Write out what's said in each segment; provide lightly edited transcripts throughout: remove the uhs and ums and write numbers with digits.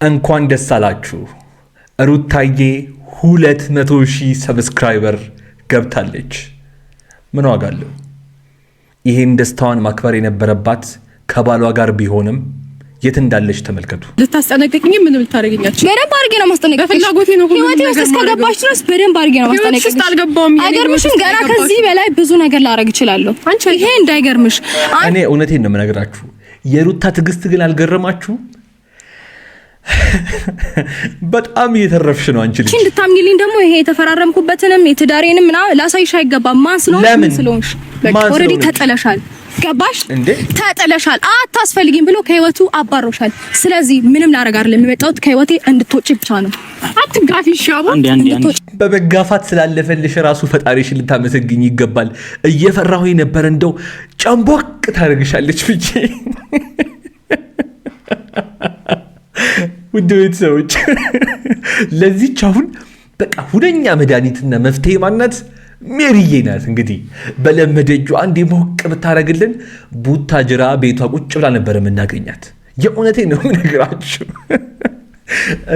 እንኳን ደስ አላችሁ ሩታዬ 200,000 ሰብስክራይበር ገብታለች። ምን ዋጋ አለው? ይሄን ደስታዋን ማክበር የነበረባት ከባሏ ጋር ቢሆንም የት እንዳለች ተመልከቱ። ልታስጠነቅቅኝ ምን ልታረጋኛች? በደንብ አድርጌ ነው ማስጠነቅቅሽ። በፍላጎቴ ነው ሁሉ ነገር ማለት እስከገባሽ ድረስ በደንብ አድርጌ ነው ማስጠነቅቅሽ። አይገርምሽም? ገና ከዚህ በላይ ብዙ ነገር ላረግ እችላለሁ። ይሄ እንዳይገርምሽ። እኔ እውነቴን ነው የምነግራችሁ። የሩታ ትዕግስት ግን አልገረማችሁ? በጣም እየተረፍሽ ነው አንቺ ልጅ። እንድታምኚልኝ ደግሞ ይሄ የተፈራረምኩበትንም የትዳሬንም ላሳይሽ አይገባም። ማን ስለሆንሽ ኦልሬዲ ተጠለሻል። ገባሽ? ተጠለሻል። አታስፈልጊም ብሎ ከህይወቱ አባሮሻል። ስለዚህ ምንም ላረግ አይደለም የመጣሁት ከህይወቴ እንድትወጪ ብቻ ነው። አትጋፊ ሻቦ። በመጋፋት ስላለፈልሽ ራሱ ፈጣሪሽን ልታመሰግኝ ይገባል። እየፈራሁኝ ነበር እንደው ጨምቦቅ ታደርግሻለች ብዬ። ውድ ቤተሰቦች ለዚህች አሁን በቃ ሁነኛ መድኃኒትና መፍትሄ ማናት? ሜሪዬ ናት። እንግዲህ በለመደጁ አንድ ሞቅ ብታረግልን ቡታጅራ ቤቷ ቁጭ ብላ ነበር የምናገኛት። የእውነቴን ነው የምነግራችሁ።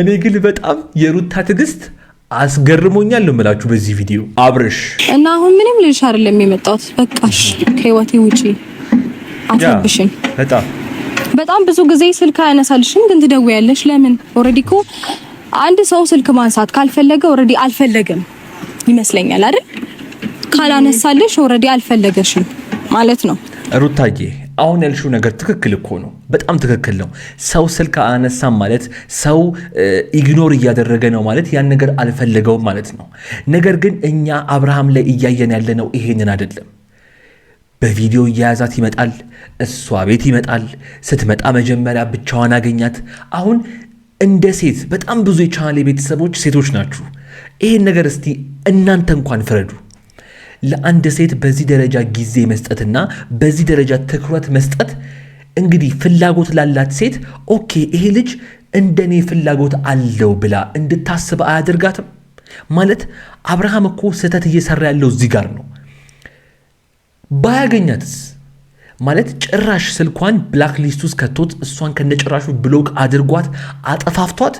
እኔ ግን በጣም የሩታ ትዕግስት አስገርሞኛል ነው የምላችሁ በዚህ ቪዲዮ። አብርሽ እና አሁን ምንም ልልሽ አይደለም የመጣሁት። በቃሽ ከህይወቴ ውጪ አትረብሽኝ። በጣም ብዙ ጊዜ ስልክ አያነሳልሽም ግን ትደውያለሽ። ለምን? ኦሬዲ እኮ አንድ ሰው ስልክ ማንሳት ካልፈለገ ኦሬዲ አልፈለገም ይመስለኛል አይደል? ካላነሳልሽ ኦሬዲ አልፈለገሽም ማለት ነው። ሩታዬ አሁን ያልሽው ነገር ትክክል እኮ ነው፣ በጣም ትክክል ነው። ሰው ስልክ አያነሳም ማለት ሰው ኢግኖር እያደረገ ነው ማለት ያን ነገር አልፈለገውም ማለት ነው። ነገር ግን እኛ አብርሃም ላይ እያየን ያለነው ይሄንን አይደለም። በቪዲዮ እያያዛት ይመጣል፣ እሷ ቤት ይመጣል። ስትመጣ መጀመሪያ ብቻዋን አገኛት። አሁን እንደ ሴት በጣም ብዙ የቻናሌ ቤተሰቦች ሴቶች ናችሁ። ይሄን ነገር እስቲ እናንተ እንኳን ፍረዱ። ለአንድ ሴት በዚህ ደረጃ ጊዜ መስጠትና በዚህ ደረጃ ትኩረት መስጠት እንግዲህ ፍላጎት ላላት ሴት ኦኬ ይሄ ልጅ እንደኔ ፍላጎት አለው ብላ እንድታስብ አያደርጋትም? ማለት አብርሃም እኮ ስህተት እየሰራ ያለው እዚህ ጋር ነው። ባያገኛትስ? ማለት ጭራሽ ስልኳን ብላክ ሊስት ውስጥ ከቶት እሷን ከነጭራሹ ብሎክ አድርጓት አጠፋፍቷት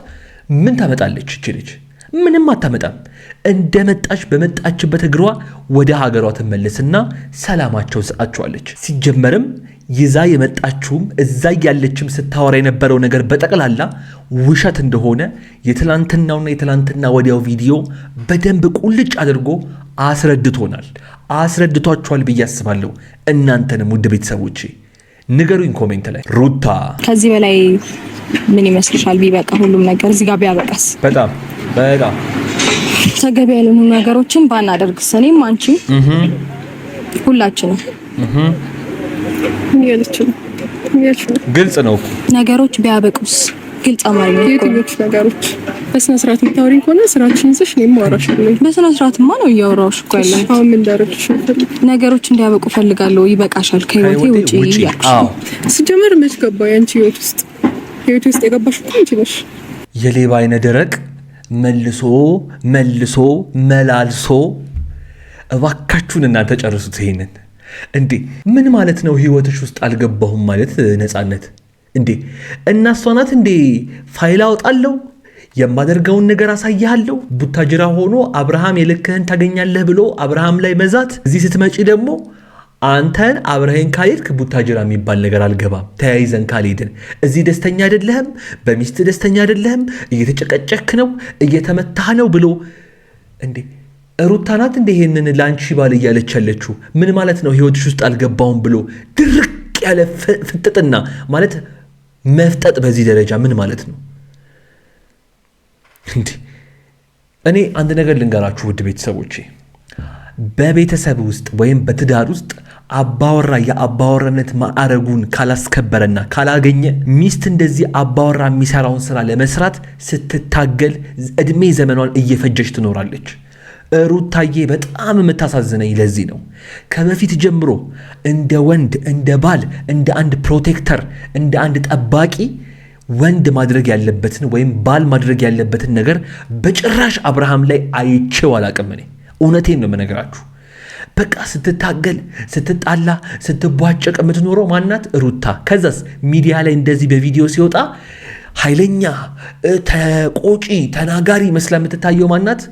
ምን ታመጣለች እቺ ልጅ? ምንም አታመጣም። እንደመጣች በመጣችበት እግሯ ወደ ሀገሯ ትመለስና ሰላማቸው ሰጣቸዋለች። ሲጀመርም ይዛ የመጣችውም እዛ ያለችም ስታወራ የነበረው ነገር በጠቅላላ ውሸት እንደሆነ የትላንትናውና የትላንትና ወዲያው ቪዲዮ በደንብ ቁልጭ አድርጎ አስረድቶናል፣ አስረድቷቸዋል ብዬ አስባለሁ። እናንተንም ውድ ቤተሰቦቼ ንገሩኝ ኮሜንት ላይ። ሩታ ከዚህ በላይ ምን ይመስልሻል? ቢበቃ ሁሉም ነገር እዚህ ጋር ቢያበቃስ? በጣም ተገቢ ያልሆኑ ነገሮችን ባናደርግስ? እኔም አንቺም ሁላችንም ግልጽ ነው ነገሮች ቢያበቁስ? ግልጽ አማርኛ የትኞቹ ነገሮች? በስነ ስርዓት የምታወሪኝ ከሆነ ስራችን ይዘሽ እኔም ማውራሻለሁ። በስነ ስርዓትማ ነው እያወራሁሽ እኮ ያለው። አሁን ምን እንዳደረግሽ ነገሮች እንዲያበቁ ፈልጋለሁ። ይበቃሻል፣ ከህይወቴ ውጪ ያልኩሽ። ሲጀመር መች ገባ ያንቺ ህይወት ውስጥ የገባሽ እኮ አንቺ ነሽ። የሌባ አይነ ደረቅ መልሶ መላልሶ። እባካችሁን እናንተ ጨርሱት ይሄንን። እንዴ ምን ማለት ነው? ህይወትሽ ውስጥ አልገባሁም ማለት ነፃነት እንዴ? እና እሷ ናት እንዴ ፋይል አወጣለሁ የማደርገውን ነገር አሳያለሁ። ቡታጅራ ሆኖ አብርሃም የልክህን ታገኛለህ ብሎ አብርሃም ላይ መዛት። እዚህ ስትመጪ ደግሞ አንተን አብረኸኝ ካልሄድክ ቡታጅራ የሚባል ነገር አልገባም፣ ተያይዘን ካልሄድን እዚህ ደስተኛ አይደለህም፣ በሚስት ደስተኛ አይደለህም፣ እየተጨቀጨክ ነው፣ እየተመታህ ነው ብሎ እንዴ ሩታ ናት እንዴ ይሄንን ላንቺ ባል እያለች ያለችው? ምን ማለት ነው? ህይወትሽ ውስጥ አልገባውም ብሎ ድርቅ ያለ ፍጥጥና ማለት መፍጠጥ በዚህ ደረጃ ምን ማለት ነው? እንዴ እኔ አንድ ነገር ልንገራችሁ ውድ ቤተሰቦቼ፣ በቤተሰብ ውስጥ ወይም በትዳር ውስጥ አባወራ የአባወራነት ማዕረጉን ካላስከበረና ካላገኘ ሚስት እንደዚህ አባወራ የሚሰራውን ስራ ለመስራት ስትታገል እድሜ ዘመኗን እየፈጀች ትኖራለች። ሩታዬ በጣም የምታሳዝነኝ ለዚህ ነው። ከበፊት ጀምሮ እንደ ወንድ፣ እንደ ባል፣ እንደ አንድ ፕሮቴክተር፣ እንደ አንድ ጠባቂ ወንድ ማድረግ ያለበትን ወይም ባል ማድረግ ያለበትን ነገር በጭራሽ አብርሃም ላይ አይቼው አላቅም። እኔ እውነቴን ነው የምነግራችሁ። በቃ ስትታገል፣ ስትጣላ፣ ስትቧጨቅ የምትኖረው ማናት? ሩታ። ከዛስ ሚዲያ ላይ እንደዚህ በቪዲዮ ሲወጣ ኃይለኛ ተቆጪ ተናጋሪ መስላ የምትታየው ማናት?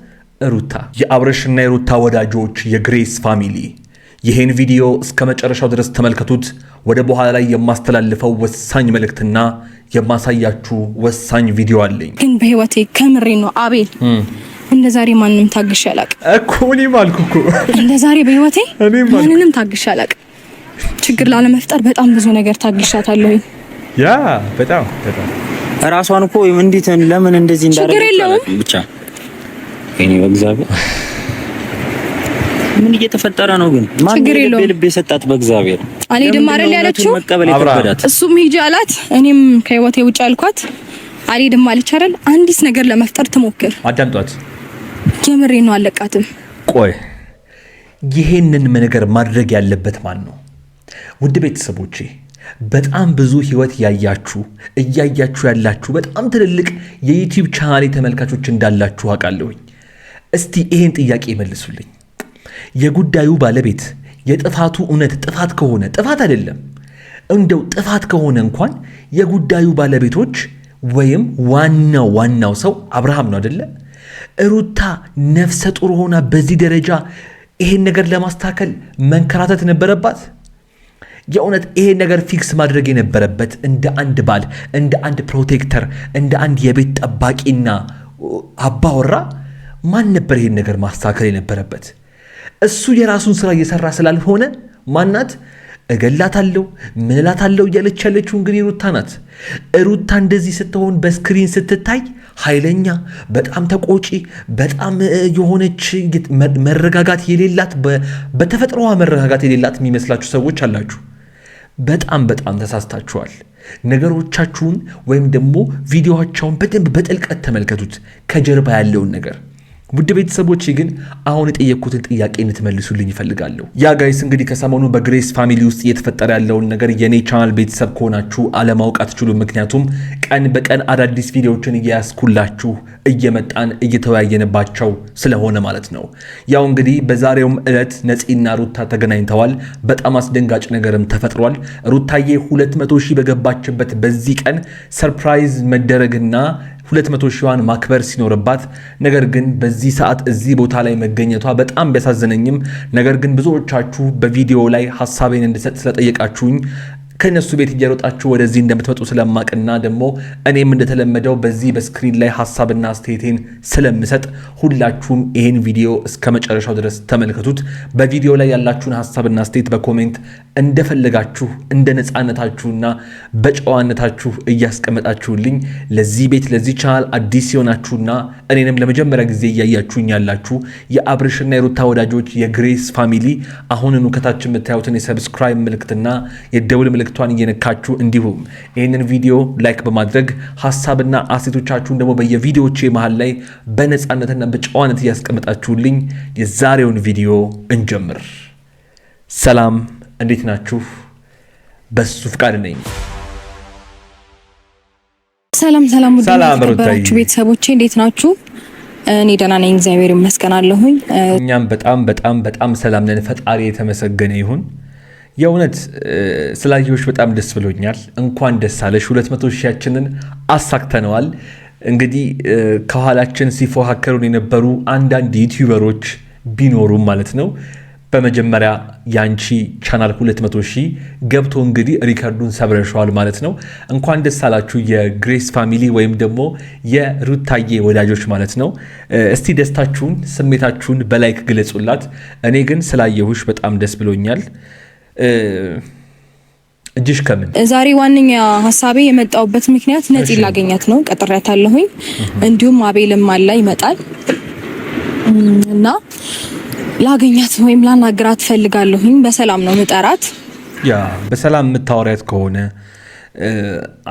ሩታ። የአብርሽና የሩታ ወዳጆች የግሬስ ፋሚሊ ይህን ቪዲዮ እስከ መጨረሻው ድረስ ተመልከቱት። ወደ በኋላ ላይ የማስተላልፈው ወሳኝ መልእክትና የማሳያችሁ ወሳኝ ቪዲዮ አለኝ። ግን በህይወቴ ከምሬ ነው አቤል፣ እንደ ዛሬ ማንንም ታግሼ አላቅም እኮ። እኔም አልኩ እኮ እንደ ዛሬ በህይወቴ ማንንም ታግሼ አላቅም። ችግር ላለመፍጠር በጣም ብዙ ነገር ታግሻታለሁ። ያ በጣም ራሷን እኮ እንዴት ለምን እንደዚህ እንዳደረገች ብቻ እኔ በእግዚአብሔር ምን እየተፈጠረ ነው? ግን ማን ልብ የሰጣት በእግዚአብሔር አልሄድም አይደል ያለችው? እሱም ሂጂ አላት፣ እኔም ከህይወቴ ውጭ አልኳት። አልሄድም አለች አይደል? አንዲስ ነገር ለመፍጠር ትሞክር። አዳምጧት። የምሬ ነው አለቃትም። ቆይ ይሄንን ነገር ማድረግ ያለበት ማን ነው? ውድ ቤተሰቦቼ በጣም ብዙ ህይወት እያያችሁ ያላችሁ በጣም ትልልቅ የዩቲዩብ ቻናሌ ተመልካቾች እንዳላችሁ አውቃለሁኝ። እስቲ ይሄን ጥያቄ መልሱልኝ። የጉዳዩ ባለቤት የጥፋቱ እውነት ጥፋት ከሆነ ጥፋት አይደለም እንደው ጥፋት ከሆነ እንኳን የጉዳዩ ባለቤቶች ወይም ዋናው ሰው አብርሃም ነው አይደለ? ሩታ ነፍሰ ጡር ሆና በዚህ ደረጃ ይሄን ነገር ለማስተካከል መንከራተት ነበረባት። የእውነት ይሄን ነገር ፊክስ ማድረግ የነበረበት እንደ አንድ ባል፣ እንደ አንድ ፕሮቴክተር፣ እንደ አንድ የቤት ጠባቂና አባወራ ማን ነበር ይሄን ነገር ማስተካከል የነበረበት? እሱ የራሱን ስራ እየሰራ ስላልሆነ ማናት እገላታለሁ ምንላታለሁ እያለች ያለችው እንግዲህ ሩታ ናት። ሩታ እንደዚህ ስትሆን በስክሪን ስትታይ ኃይለኛ በጣም ተቆጪ በጣም የሆነች መረጋጋት የሌላት በተፈጥሮዋ መረጋጋት የሌላት የሚመስላችሁ ሰዎች አላችሁ። በጣም ተሳስታችኋል። ነገሮቻችሁን ወይም ደግሞ ቪዲዮዎቻቸውን በደንብ በጥልቀት ተመልከቱት፣ ከጀርባ ያለውን ነገር። ውድ ቤተሰቦቼ ግን አሁን የጠየቅኩትን ጥያቄ እንድትመልሱልኝ ይፈልጋለሁ። ያ ጋይስ እንግዲህ ከሰሞኑ በግሬስ ፋሚሊ ውስጥ እየተፈጠረ ያለውን ነገር የኔ ቻናል ቤተሰብ ከሆናችሁ አለማወቅ አትችሉም። ምክንያቱም ቀን በቀን አዳዲስ ቪዲዮዎችን እያያስኩላችሁ እየመጣን እየተወያየንባቸው ስለሆነ ማለት ነው። ያው እንግዲህ በዛሬውም ዕለት ነፂና ሩታ ተገናኝተዋል። በጣም አስደንጋጭ ነገርም ተፈጥሯል። ሩታዬ 200 ሺህ በገባችበት በዚህ ቀን ሰርፕራይዝ መደረግና 200 ሺዋን ማክበር ሲኖርባት ነገር ግን በዚህ ሰዓት እዚህ ቦታ ላይ መገኘቷ በጣም ቢያሳዝነኝም ነገር ግን ብዙዎቻችሁ በቪዲዮ ላይ ሐሳቤን እንድሰጥ ስለጠየቃችሁኝ ከነሱ ቤት እየሮጣችሁ ወደዚህ እንደምትመጡ ስለማቅና ደግሞ እኔም እንደተለመደው በዚህ በስክሪን ላይ ሐሳብና አስተያየቴን ስለምሰጥ ሁላችሁም ይሄን ቪዲዮ እስከ መጨረሻው ድረስ ተመልከቱት። በቪዲዮ ላይ ያላችሁን ሐሳብና አስተያየት በኮሜንት እንደፈለጋችሁ እንደ ነፃነታችሁና በጨዋነታችሁ እያስቀመጣችሁልኝ ለዚህ ቤት ለዚህ ቻናል አዲስ የሆናችሁና እኔንም ለመጀመሪያ ጊዜ እያያችሁኝ ያላችሁ የአብርሽና የሩታ ወዳጆች የግሬስ ፋሚሊ አሁንኑ ከታች የምታዩትን የሰብስክራይብ ምልክትና የደውል ምልክቷን እየነካችሁ እንዲሁም ይህንን ቪዲዮ ላይክ በማድረግ ሐሳብና አስተያየቶቻችሁን ደግሞ በየቪዲዮዎቼ መሃል ላይ በነፃነትና በጨዋነት እያስቀመጣችሁልኝ የዛሬውን ቪዲዮ እንጀምር። ሰላም፣ እንዴት ናችሁ? በሱ ፍቃድ ነኝ። ሰላም ወዳጆች ቤተሰቦቼ እንዴት ናችሁ? እኔ ደህና ነኝ፣ እግዚአብሔር ይመስገን አለሁኝ። እኛም በጣም ሰላም ነን። ፈጣሪ የተመሰገነ ይሁን። የእውነት ስላየሁሽ በጣም ደስ ብሎኛል። እንኳን ደስ አለሽ። 200 ሺያችንን አሳክተነዋል። እንግዲህ ከኋላችን ሲፎካከሩን የነበሩ አንዳንድ ዩቲዩበሮች ቢኖሩም ማለት ነው በመጀመሪያ ያንቺ ቻናል 200 ሺህ ገብቶ እንግዲህ ሪከርዱን ሰብረሻል ማለት ነው። እንኳን ደስ አላችሁ የግሬስ ፋሚሊ ወይም ደግሞ የሩታዬ ወዳጆች ማለት ነው። እስቲ ደስታችሁን ስሜታችሁን በላይክ ግለጹላት። እኔ ግን ስላየሁሽ በጣም ደስ ብሎኛል። እጅሽ ከምን ዛሬ ዋነኛ ሐሳቤ የመጣውበት ምክንያት ነፂ ላገኛት ነው። ቀጥሬያታለሁኝ። እንዲሁም አቤልም አለ ይመጣል እና ላገኛት ወይም ላናግራት ፈልጋለሁኝ። በሰላም ነው ምጠራት። ያ በሰላም የምታወሪያት ከሆነ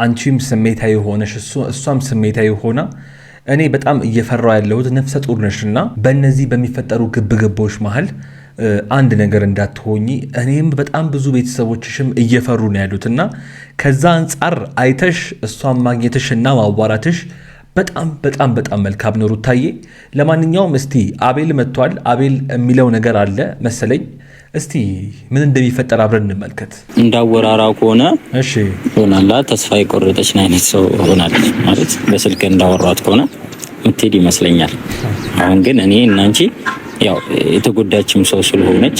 አንቺም ስሜታዊ ሆነሽ እሷም ስሜታዊ ሆና እኔ በጣም እየፈራው ያለሁት ነፍሰ ጡር ነሽና በእነዚህ በሚፈጠሩ ግብግቦች መሃል አንድ ነገር እንዳትሆኚ እኔም በጣም ብዙ ቤተሰቦችሽም እየፈሩ ነው ያሉትና ከዛ አንጻር አይተሽ እሷን ማግኘትሽና ማዋራትሽ በጣም መልካም ነው ሩታዬ። ለማንኛውም እስቲ አቤል መጥቷል። አቤል የሚለው ነገር አለ መሰለኝ። እስቲ ምን እንደሚፈጠር አብረን እንመልከት። እንዳወራራው ከሆነ እሺ ሆናላ ተስፋ የቆረጠች አይነት ሰው ሆናለች ማለት በስልክ እንዳወራሁት ከሆነ ምትሄድ ይመስለኛል። አሁን ግን እኔ እና አንቺ ያው የተጎዳችም ሰው ስለሆነች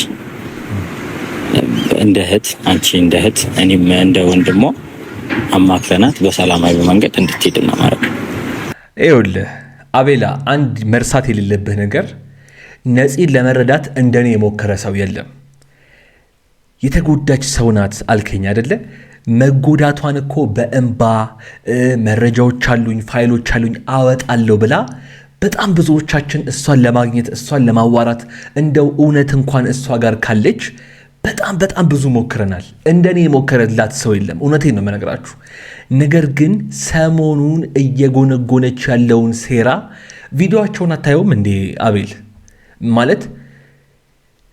እንደ እህት አንቺ እንደ እህት እኔም እንደ ወንድሟ አማክረናት በሰላማዊ መንገድ እንድትሄድ ነው ማለት ነው። ይኸውልህ አቤላ፣ አንድ መርሳት የሌለብህ ነገር ነፂን ለመረዳት እንደኔ የሞከረ ሰው የለም። የተጎዳች ሰው ናት አልከኝ አይደለ? መጎዳቷን እኮ በእንባ መረጃዎች አሉኝ ፋይሎች አሉኝ አወጣለሁ ብላ በጣም ብዙዎቻችን እሷን ለማግኘት እሷን ለማዋራት እንደው እውነት እንኳን እሷ ጋር ካለች በጣም ብዙ ሞክረናል። እንደኔ የሞከረላት ሰው የለም። እውነቴን ነው የምነግራችሁ። ነገር ግን ሰሞኑን እየጎነጎነች ያለውን ሴራ ቪዲዮአቸውን አታየውም እንዴ አቤል? ማለት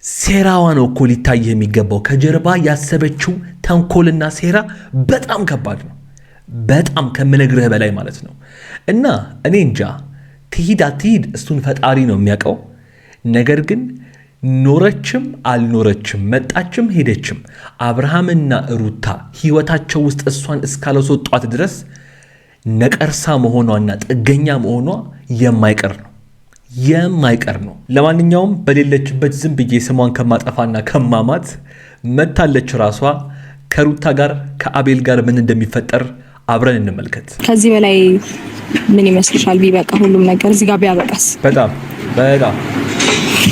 ሴራዋ ነው እኮ ሊታየህ የሚገባው። ከጀርባ ያሰበችው ተንኮልና ሴራ በጣም ከባድ ነው። በጣም ከምነግርህ በላይ ማለት ነው። እና እኔ እንጃ ትሂድ አትሂድ እሱን ፈጣሪ ነው የሚያውቀው። ነገር ግን ኖረችም አልኖረችም መጣችም ሄደችም አብርሃምና ሩታ ህይወታቸው ውስጥ እሷን እስካላስወጧት ድረስ ነቀርሳ መሆኗና ጥገኛ መሆኗ የማይቀር ነው። ለማንኛውም በሌለችበት ዝም ብዬ ስሟን ከማጠፋና ከማማት መታለች ራሷ። ከሩታ ጋር ከአቤል ጋር ምን እንደሚፈጠር አብረን እንመልከት። ከዚህ በላይ ምን ይመስልሻል? ቢበቃ ሁሉም ነገር እዚህ ጋር ቢያበቃስ? በጣም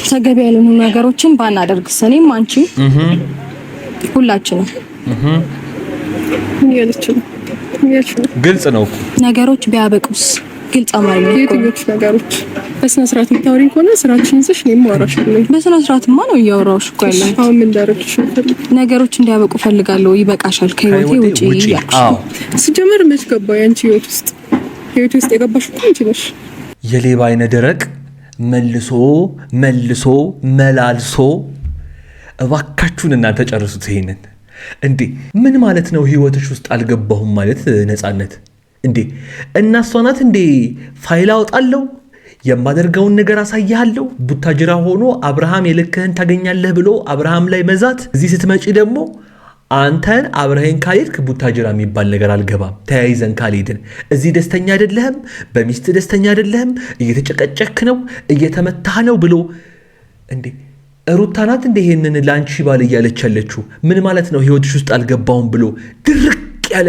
ተገቢ ያልሆኑ ነገሮችን ባናደርግስ? እኔም አንቺም ሁላችንም ግልጽ ነው ነገሮች ቢያበቁስ? ግልጽ አማርኛ የትኞቹ ነገሮች? በስነ ስርዓት የምታወሪኝ ከሆነ ስራችን ይዘሽ እኔም ማውራሻለሁ። በስነ ስርዓትማ ነው እያወራሁሽ እኮ ያለሁት። አሁን ምን እንዳደረግሽ ነገሮች እንዲያበቁ ፈልጋለሁ። ይበቃሻል፣ ከህይወቴ ውጪ ያልኩሽ። ሲጀመር መች ገባ ያንቺ ህይወት ውስጥ የገባሽ እኮ አንቺ ነሽ። የሌባ አይነ ደረቅ መልሶ መላልሶ። እባካችሁን እናንተ ጨርሱት ይሄንን። እንዴ ምን ማለት ነው? ህይወትሽ ውስጥ አልገባሁም ማለት ነፃነት እንዴ? እና እሷ ናት እንዴ ፋይል አወጣለሁ የማደርገውን ነገር አሳያለሁ ቡታጅራ ሆኖ አብርሃም የልክህን ታገኛለህ ብሎ አብርሃም ላይ መዛት። እዚህ ስትመጪ ደግሞ አንተን አብረኸኝ ካልሄድክ ቡታጅራ የሚባል ነገር አልገባም፣ ተያይዘን ካልሄድን እዚህ ደስተኛ አይደለህም፣ በሚስት ደስተኛ አይደለህም፣ እየተጨቀጨክ ነው፣ እየተመታህ ነው ብሎ እንዴ ሩታ ናት እንዴ ይሄንን ላንቺ ባል እያለች ያለችው? ምን ማለት ነው? ህይወትሽ ውስጥ አልገባውም ብሎ ድርቅ ያለ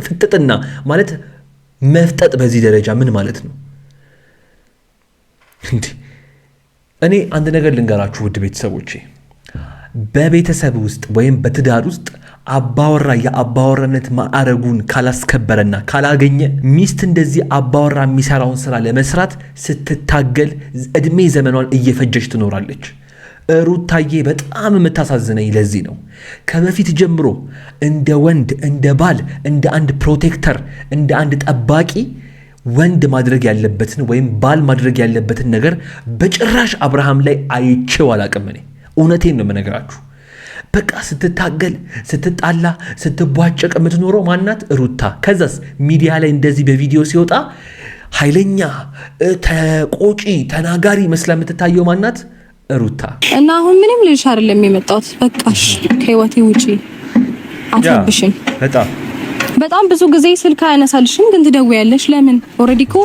ፍጥጥና ማለት መፍጠጥ በዚህ ደረጃ ምን ማለት ነው እንዴ? እኔ አንድ ነገር ልንገራችሁ ውድ ቤተሰቦቼ፣ በቤተሰብ ውስጥ ወይም በትዳር ውስጥ አባወራ የአባወራነት ማዕረጉን ካላስከበረና ካላገኘ ሚስት እንደዚህ አባወራ የሚሰራውን ስራ ለመስራት ስትታገል እድሜ ዘመኗን እየፈጀች ትኖራለች። ሩታዬ በጣም የምታሳዝነኝ ለዚህ ነው። ከበፊት ጀምሮ እንደ ወንድ፣ እንደ ባል፣ እንደ አንድ ፕሮቴክተር፣ እንደ አንድ ጠባቂ ወንድ ማድረግ ያለበትን ወይም ባል ማድረግ ያለበትን ነገር በጭራሽ አብርሃም ላይ አይቼው አላቅም። እኔ እውነቴን ነው የምነግራችሁ። በቃ ስትታገል፣ ስትጣላ፣ ስትቧጨቅ የምትኖረው ማናት? ሩታ። ከዛስ ሚዲያ ላይ እንደዚህ በቪዲዮ ሲወጣ ኃይለኛ ተቆጪ ተናጋሪ መስላ የምትታየው ማናት? ሩታ። እና አሁን ምንም ልልሽ አይደለም የመጣሁት። በቃሽ፣ ከህይወቴ ውጪ አትረብሽኝ። በጣም ብዙ ጊዜ ስልክ አያነሳልሽም፣ ግን ትደውያለሽ። ለምን? ኦሬዲ እኮ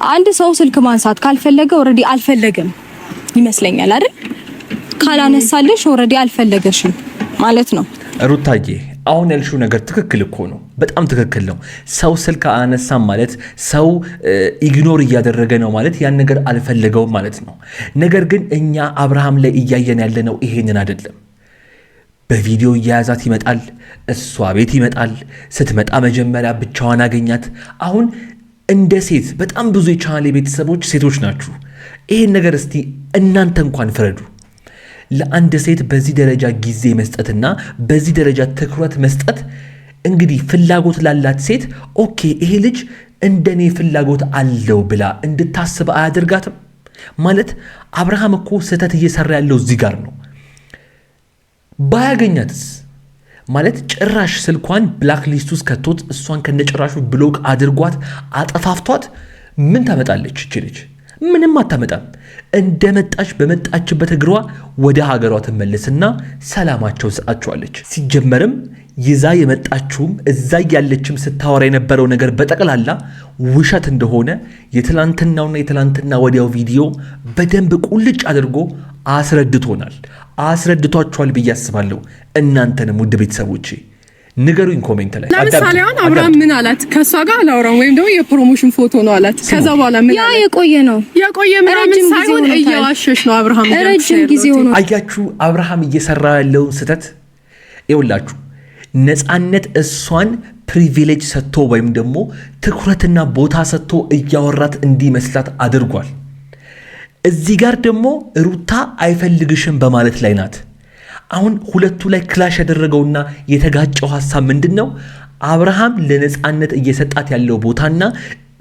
አንድ ሰው ስልክ ማንሳት ካልፈለገ ኦሬዲ አልፈለገም ይመስለኛል አይደል? ካላነሳልሽ ኦሬዲ አልፈለገሽም ማለት ነው። ሩታዬ አሁን ያልሽው ነገር ትክክል እኮ ነው፣ በጣም ትክክል ነው። ሰው ስልክ አነሳም ማለት ሰው ኢግኖር እያደረገ ነው ማለት ያን ነገር አልፈለገውም ማለት ነው። ነገር ግን እኛ አብርሃም ላይ እያየን ያለነው ይሄንን አይደለም። በቪዲዮ እያያዛት ይመጣል፣ እሷ ቤት ይመጣል። ስትመጣ መጀመሪያ ብቻዋን አገኛት። አሁን እንደ ሴት በጣም ብዙ የቻናሌ ቤተሰቦች ሴቶች ናችሁ። ይሄን ነገር እስቲ እናንተ እንኳን ፍረዱ። ለአንድ ሴት በዚህ ደረጃ ጊዜ መስጠትና በዚህ ደረጃ ትኩረት መስጠት እንግዲህ ፍላጎት ላላት ሴት ኦኬ ይሄ ልጅ እንደኔ ፍላጎት አለው ብላ እንድታስብ አያደርጋትም ማለት? አብርሃም እኮ ስህተት እየሰራ ያለው እዚህ ጋር ነው። ባያገኛትስ ማለት ጭራሽ ስልኳን ብላክ ሊስት ውስጥ ከቶት እሷን ከነጭራሹ ብሎክ አድርጓት አጠፋፍቷት ምን ታመጣለች እቺ ልጅ? ምንም አታመጣም። እንደመጣች በመጣችበት እግሯ ወደ ሀገሯ ትመለስና ሰላማቸው ሰጣቸዋለች። ሲጀመርም ይዛ የመጣችውም እዛ ያለችም ስታወራ የነበረው ነገር በጠቅላላ ውሸት እንደሆነ የትላንትናውና የትላንትና ወዲያው ቪዲዮ በደንብ ቁልጭ አድርጎ አስረድቷቸዋል ብዬ አስባለሁ። እናንተንም ውድ ቤተሰቦቼ ንገሩኝ ኮሜንት ላይ። ለምሳሌ አሁን አብርሃም ምን አላት? ከሷ ጋር አላወራም ወይም ደግሞ የፕሮሞሽን ፎቶ ነው አላት። ከዛ በኋላ ምን ያ የቆየ ምናምን ሳይሆን እየዋሸሽ ነው አብርሃም። ረጅም ጊዜ ሆኖ አያችሁ አብርሃም እየሰራ ያለውን ስህተት ይውላችሁ። ነፃነት እሷን ፕሪቪሌጅ ሰጥቶ ወይም ደግሞ ትኩረትና ቦታ ሰጥቶ እያወራት እንዲመስላት አድርጓል። እዚህ ጋር ደግሞ ሩታ አይፈልግሽም በማለት ላይ ናት። አሁን ሁለቱ ላይ ክላሽ ያደረገውና የተጋጨው ሐሳብ ምንድነው? አብርሃም ለነፃነት እየሰጣት ያለው ቦታና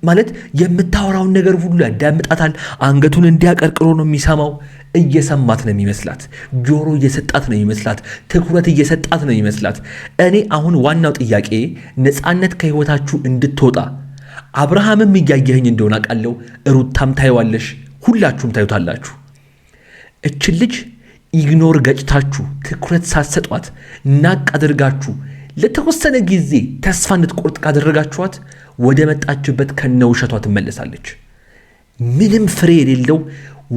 ማለት የምታወራውን ነገር ሁሉ ያዳምጣታል። አንገቱን እንዲያቀርቅሮ ነው የሚሰማው። እየሰማት ነው የሚመስላት። ጆሮ እየሰጣት ነው የሚመስላት። ትኩረት እየሰጣት ነው የሚመስላት። እኔ አሁን ዋናው ጥያቄ ነፃነት ከህይወታችሁ እንድትወጣ አብርሃምም እያየኸኝ እንደሆነ አውቃለሁ። ሩታም ታይዋለሽ፣ ሁላችሁም ታዩታላችሁ። እችን ልጅ ኢግኖር ገጭታችሁ ትኩረት ሳትሰጧት ናቅ አድርጋችሁ ለተወሰነ ጊዜ ተስፋ እንድትቆርጥ ካደረጋችኋት ወደ መጣችበት ከነ ውሸቷ ትመለሳለች። ምንም ፍሬ የሌለው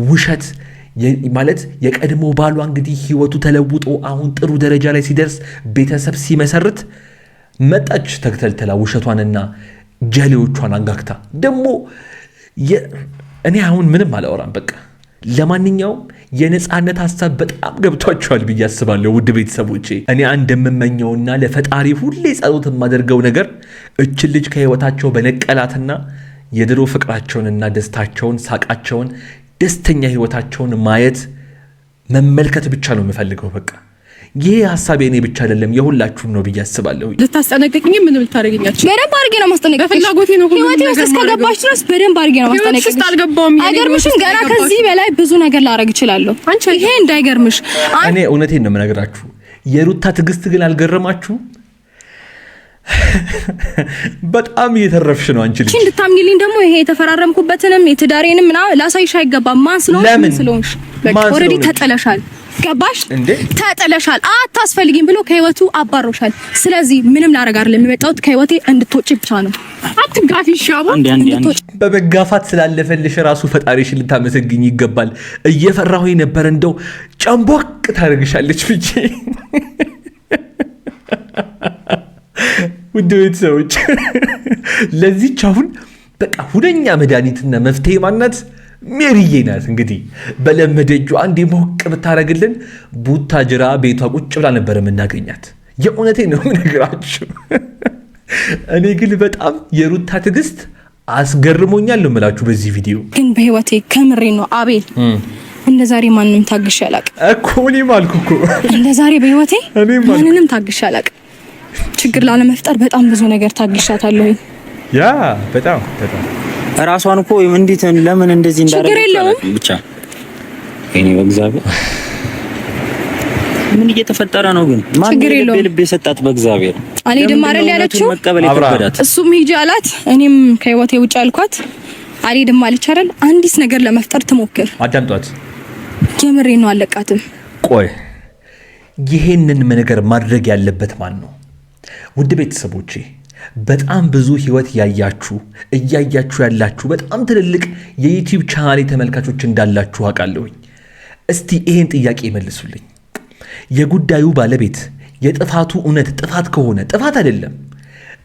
ውሸት ማለት የቀድሞ ባሏ እንግዲህ ህይወቱ ተለውጦ አሁን ጥሩ ደረጃ ላይ ሲደርስ ቤተሰብ ሲመሰርት መጣች ተክተልተላ ውሸቷንና ጀሌዎቿን አንጋግታ። ደግሞ እኔ አሁን ምንም አላወራም በቃ። ለማንኛውም የነፃነት ሐሳብ በጣም ገብቷቸዋል ብዬ አስባለሁ። ውድ ቤተሰቦቼ እኔ እንደምመኘውና ለፈጣሪ ሁሌ ጸሎት የማደርገው ነገር እችን ልጅ ከህይወታቸው በነቀላትና የድሮ ፍቅራቸውንና ደስታቸውን፣ ሳቃቸውን፣ ደስተኛ ህይወታቸውን ማየት መመልከት ብቻ ነው የምፈልገው። በቃ ይሄ ሐሳቤ እኔ ብቻ አይደለም የሁላችሁም ነው ብዬ አስባለሁ። ልታስጠነቅቅኝ ምን ልታረጋኛችሁ? በደንብ አድርጌ ነው ማስጠነቅቅሽ። በፍላጎቴ ነው ሁሉ ህይወቴ ውስጥ እስከገባሽ ድረስ በደንብ አድርጌ ነው ማስጠነቅቅሽ። አይገርምሽም? ገና ከዚህ በላይ ብዙ ነገር ላረግ እችላለሁ። ይሄ እንዳይገርምሽ። እኔ እውነቴን ነው የምነግራችሁ። የሩታ ትዕግስት ግን አልገረማችሁ? በጣም እየተረፍሽ ነው አንቺ ልጅ። እንድታምኚልኝ ደግሞ ይሄ የተፈራረምኩበትንም የትዳሬንም ላሳይሽ አይገባም። ማን ስለሆንሽ በቃ ኦልሬዲ ተጠለሻል። ገባሽ? ተጠለሻል። አታስፈልጊም ብሎ ከህይወቱ አባሮሻል። ስለዚህ ምንም ላረግ አይደለም የመጣሁት ከህይወቴ እንድትወጪ ብቻ ነው። አትጋፊ ሻቦ። በመጋፋት ስላለፈልሽ ራሱ ፈጣሪሽን ልታመሰግኝ ይገባል። እየፈራሁኝ ነበር እንደው ጨምቦቅ ታደርግሻለች ብቻ። ውድ ቤተሰቦች ለዚህች አሁን በቃ ሁነኛ መድኃኒትና መፍትሄ ማናት? ሜሪዬ ናት። እንግዲህ በለመደጁ አንዴ ሞቅ ብታረግልን ቡታጅራ ቤቷ ቁጭ ብላ ነበር የምናገኛት። የእውነቴ ነው የምነግራችሁ። እኔ ግን በጣም የሩታ ትዕግስት አስገርሞኛል ነው የምላችሁ በዚህ ቪዲዮ። ግን በህይወቴ ከምሬ ነው አቤል፣ እንደ ዛሬ ማንንም ታግሼ አላውቅም እኮ። እኔም አልኩ እኮ እንደ ዛሬ በህይወቴ ማንንም ታግሼ አላውቅም። ችግር ላለመፍጠር በጣም ብዙ ነገር ታግሻታለሁ። ያ በጣም ራሷን እኮ እንዴት ለምን እንደዚህ እንዳደረገች ብቻ እኔ በእግዚአብሔር ምን እየተፈጠረ ነው? ግን ማን ልብ የሰጣት በእግዚአብሔር አልሄድም አይደል ያለችው? እሱም ሂጂ አላት፣ እኔም ከህይወቴ ውጭ አልኳት። አልሄድም አለች አይደል? አንዲስ ነገር ለመፍጠር ትሞክር። አዳምጧት። የምሬ ነው አለቃትም። ቆይ ይሄንን ነገር ማድረግ ያለበት ማን ነው? ውድ ቤተሰቦቼ በጣም ብዙ ህይወት እያያችሁ ያላችሁ በጣም ትልልቅ የዩቲዩብ ቻናል ተመልካቾች እንዳላችሁ አውቃለሁኝ። እስቲ ይሄን ጥያቄ መልሱልኝ። የጉዳዩ ባለቤት የጥፋቱ እውነት ጥፋት ከሆነ ጥፋት አይደለም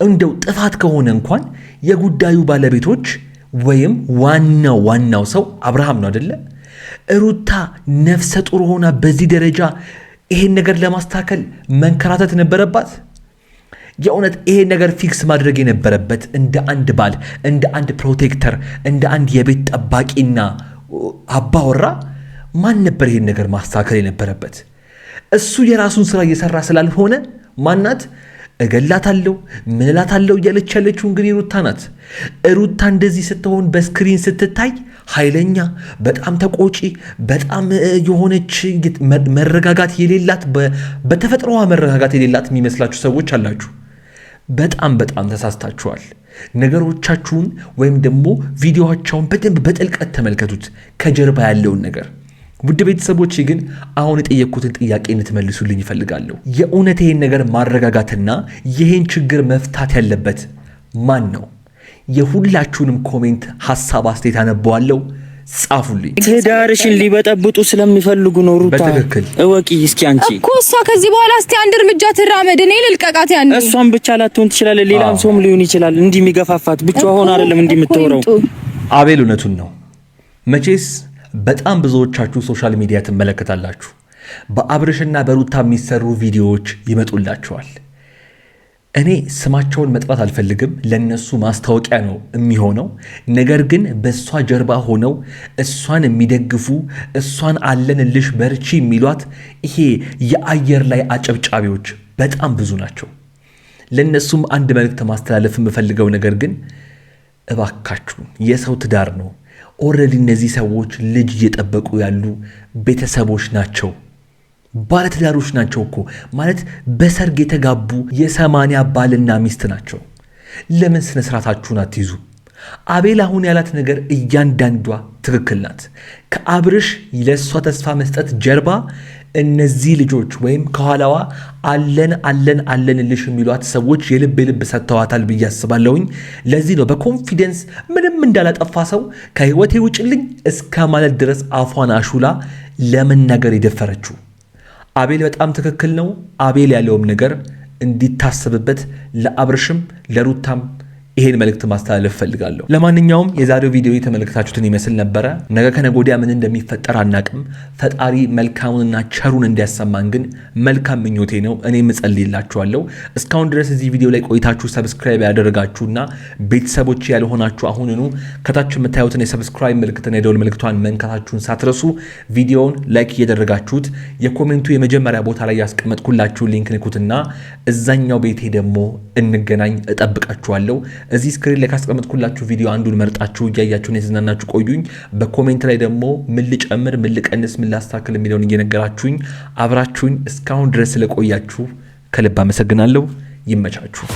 እንደው ጥፋት ከሆነ እንኳን የጉዳዩ ባለቤቶች ወይም ዋናው ሰው አብርሃም ነው አይደለ? ሩታ ነፍሰ ጡር ሆና በዚህ ደረጃ ይሄን ነገር ለማስተካከል መንከራተት ነበረባት። የእውነት ይሄን ነገር ፊክስ ማድረግ የነበረበት እንደ አንድ ባል፣ እንደ አንድ ፕሮቴክተር፣ እንደ አንድ የቤት ጠባቂና አባወራ ማን ነበር ይሄን ነገር ማስተካከል የነበረበት? እሱ የራሱን ስራ እየሰራ ስላልሆነ ማናት እገላታለሁ ምንላታለሁ እያለች ያለችው እንግዲህ ሩታ ናት። ሩታ እንደዚህ ስትሆን በስክሪን ስትታይ ኃይለኛ፣ በጣም ተቆጪ፣ በጣም የሆነች መረጋጋት የሌላት በተፈጥሮዋ መረጋጋት የሌላት የሚመስላችሁ ሰዎች አላችሁ። በጣም ተሳስታችኋል። ነገሮቻችሁን ወይም ደግሞ ቪዲዮዎቻቸውን በደንብ በጥልቀት ተመልከቱት፣ ከጀርባ ያለውን ነገር። ውድ ቤተሰቦቼ ግን አሁን የጠየቅኩትን ጥያቄ እንድትመልሱልኝ ይፈልጋለሁ። የእውነት ይህን ነገር ማረጋጋትና ይህን ችግር መፍታት ያለበት ማን ነው? የሁላችሁንም ኮሜንት ሐሳብ አስተያየት አነበዋለሁ። ጻፉልኝ። ትዳርሽን ሊበጠብጡ ስለሚፈልጉ ነው ሩታ። በትክክል እወቂ እስኪ አንቺ እኮ እሷ ከዚህ በኋላ እስቲ አንድ እርምጃ ትራመድ። እኔ ልልቀቃት። ያኔ እሷን ብቻ ላትሆን ትችላለች፣ ሌላም ሰውም ሊሆን ይችላል። እንዲህ የሚገፋፋት ብቻ ሆነ አይደለም እንዲህ የምትወራው። አቤል እውነቱን ነው። መቼስ በጣም ብዙዎቻችሁ ሶሻል ሚዲያ ትመለከታላችሁ። በአብርሽና በሩታ የሚሰሩ ቪዲዮዎች ይመጡላችኋል። እኔ ስማቸውን መጥራት አልፈልግም፣ ለነሱ ማስታወቂያ ነው የሚሆነው። ነገር ግን በእሷ ጀርባ ሆነው እሷን የሚደግፉ እሷን አለንልሽ በርቺ የሚሏት ይሄ የአየር ላይ አጨብጫቢዎች በጣም ብዙ ናቸው። ለነሱም አንድ መልእክት ማስተላለፍ የምፈልገው ነገር ግን እባካችሁን የሰው ትዳር ነው። ኦልሬዲ እነዚህ ሰዎች ልጅ እየጠበቁ ያሉ ቤተሰቦች ናቸው። ባለትዳሮች ናቸው እኮ ማለት በሰርግ የተጋቡ የ80 ባልና ሚስት ናቸው። ለምን ስነ ስርዓታችሁን አትይዙ? አቤል አሁን ያላት ነገር እያንዳንዷ ትክክል ናት። ከአብርሽ ለእሷ ተስፋ መስጠት ጀርባ እነዚህ ልጆች ወይም ከኋላዋ አለንልሽ የሚሏት ሰዎች የልብ ሰጥተዋታል ብዬ አስባለሁኝ። ለዚህ ነው በኮንፊደንስ ምንም እንዳላጠፋ ሰው ከህይወቴ ውጭልኝ እስከ ማለት ድረስ አፏን አሹላ ለመናገር የደፈረችው። አቤል በጣም ትክክል ነው። አቤል ያለውም ነገር እንዲታሰብበት ለአብርሽም ለሩታም ይሄን መልእክት ማስተላለፍ ፈልጋለሁ። ለማንኛውም የዛሬው ቪዲዮ የተመለከታችሁትን ይመስል ነበረ። ነገ ከነገ ወዲያ ምን እንደሚፈጠር አናቅም። ፈጣሪ መልካሙንና ቸሩን እንዲያሰማን ግን መልካም ምኞቴ ነው። እኔም እጸልይላችኋለሁ። እስካሁን ድረስ እዚህ ቪዲዮ ላይ ቆይታችሁ ሰብስክራይብ ያደረጋችሁና ቤተሰቦች ያልሆናችሁ አሁንኑ ከታች የምታዩትን የሰብስክራይብ ምልክትና የደወል ምልክቷን መንካታችሁን ሳትረሱ ቪዲዮውን ላይክ እያደረጋችሁት የኮሜንቱ የመጀመሪያ ቦታ ላይ ያስቀመጥኩላችሁ ሊንክ ንኩትና እዛኛው ቤቴ ደግሞ እንገናኝ። እጠብቃችኋለሁ። እዚህ ስክሪን ላይ ካስቀመጥኩላችሁ ቪዲዮ አንዱን መርጣችሁ እያያችሁን የተዝናናችሁ ቆዩኝ። በኮሜንት ላይ ደግሞ ምን ልጨምር፣ ምን ልቀንስ፣ ምን ላስተካክል የሚለውን እየነገራችሁኝ አብራችሁኝ እስካሁን ድረስ ስለቆያችሁ ከልብ አመሰግናለሁ። ይመቻችሁ።